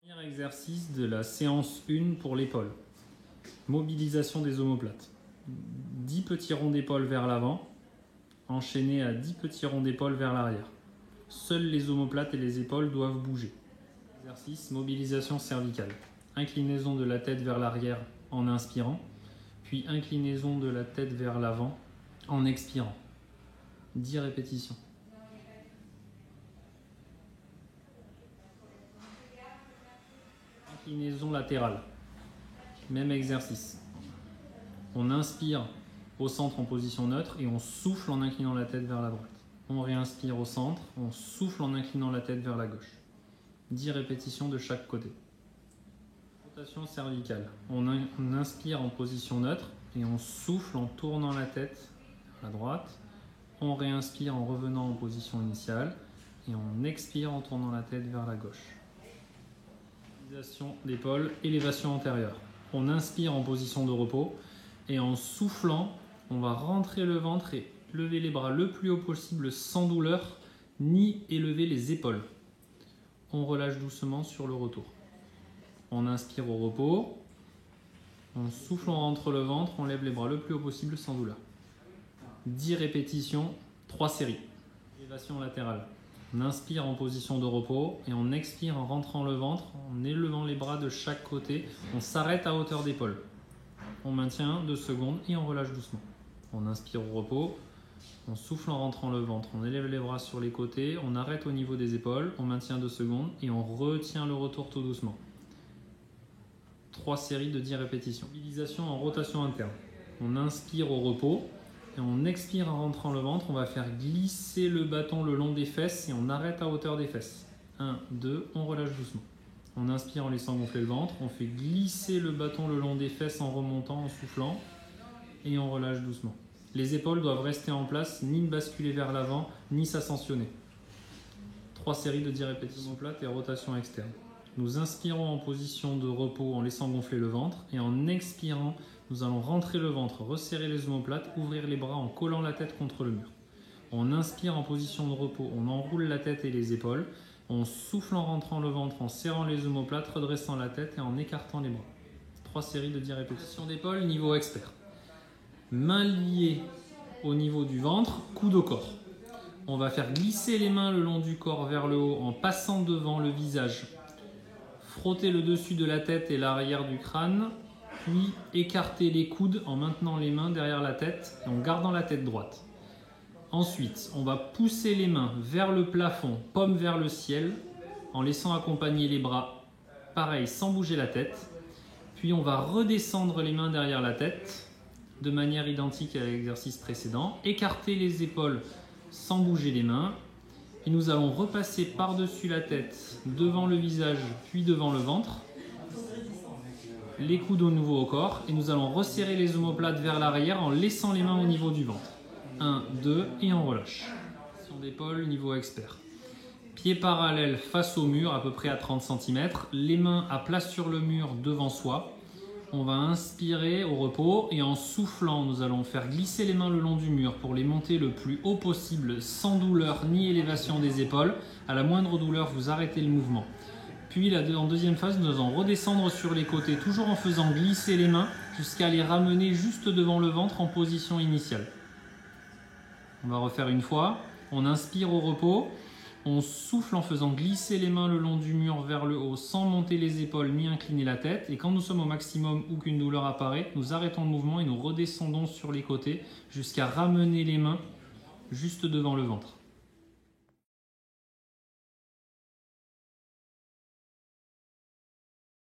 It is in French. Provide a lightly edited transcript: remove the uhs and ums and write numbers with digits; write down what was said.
Premier exercice de la séance 1 pour l'épaule. Mobilisation des omoplates. 10 petits ronds d'épaule vers l'avant, enchaînés à 10 petits ronds d'épaule vers l'arrière. Seules les omoplates et les épaules doivent bouger. Exercice mobilisation cervicale. Inclinaison de la tête vers l'arrière en inspirant, puis inclinaison de la tête vers l'avant en expirant. 10 répétitions. Inclinaison latérale. Même exercice. On inspire au centre en position neutre et on souffle en inclinant la tête vers la droite. On réinspire au centre, on souffle en inclinant la tête vers la gauche. 10 répétitions de chaque côté. Rotation cervicale. On inspire en position neutre et on souffle en tournant la tête vers la droite. On réinspire en revenant en position initiale et on expire en tournant la tête vers la gauche. Mobilisation d'épaule, élévation antérieure. On inspire en position de repos et en soufflant, on va rentrer le ventre et lever les bras le plus haut possible sans douleur, ni élever les épaules. On relâche doucement sur le retour. On inspire au repos, on souffle, on rentre le ventre, on lève les bras le plus haut possible sans douleur. 10 répétitions, 3 séries. Élévation latérale. On inspire en position de repos et on expire en rentrant le ventre, en élevant les bras de chaque côté. On s'arrête à hauteur d'épaule. On maintient 2 secondes et on relâche doucement. On inspire au repos, on souffle en rentrant le ventre, on élève les bras sur les côtés, on arrête au niveau des épaules, on maintient 2 secondes et on retient le retour tout doucement. 3 séries de 10 répétitions. Mobilisation en rotation interne. On inspire au repos. Et on expire en rentrant le ventre, on va faire glisser le bâton le long des fesses et on arrête à hauteur des fesses. 1, 2, on relâche doucement. On inspire en laissant gonfler le ventre, on fait glisser le bâton le long des fesses en remontant, en soufflant et on relâche doucement. Les épaules doivent rester en place, ni basculer vers l'avant, ni s'ascensionner. 3 séries de 10 répétitions plates et rotation externe. Nous inspirons en position de repos en laissant gonfler le ventre et en expirant, nous allons rentrer le ventre, resserrer les omoplates, ouvrir les bras en collant la tête contre le mur. On inspire en position de repos, on enroule la tête et les épaules, on souffle en rentrant le ventre, en serrant les omoplates, redressant la tête et en écartant les bras. 3 séries de 10 répétitions d'épaule, niveau expert. Mains liées au niveau du ventre, coude au corps. On va faire glisser les mains le long du corps vers le haut en passant devant le visage. Frotter le dessus de la tête et l'arrière du crâne, puis écarter les coudes en maintenant les mains derrière la tête et en gardant la tête droite. Ensuite, on va pousser les mains vers le plafond, paume vers le ciel, en laissant accompagner les bras, pareil, sans bouger la tête. Puis on va redescendre les mains derrière la tête, de manière identique à l'exercice précédent. Écarter les épaules sans bouger les mains. Et nous allons repasser par-dessus la tête, devant le visage, puis devant le ventre. Les coudes au nouveau au corps. Et nous allons resserrer les omoplates vers l'arrière en laissant les mains au niveau du ventre. 1, 2 et on relâche. Sur d'épaule, niveau expert. Pieds parallèles face au mur, à peu près à 30 cm. Les mains à plat sur le mur devant soi. On va inspirer au repos et en soufflant, nous allons faire glisser les mains le long du mur pour les monter le plus haut possible sans douleur ni élévation des épaules. À la moindre douleur, vous arrêtez le mouvement. Puis en deuxième phase, nous allons redescendre sur les côtés, toujours en faisant glisser les mains jusqu'à les ramener juste devant le ventre en position initiale. On va refaire une fois. On inspire au repos. On souffle en faisant glisser les mains le long du mur vers le haut sans monter les épaules ni incliner la tête. Et quand nous sommes au maximum ou qu'une douleur apparaît, nous arrêtons le mouvement et nous redescendons sur les côtés jusqu'à ramener les mains juste devant le ventre.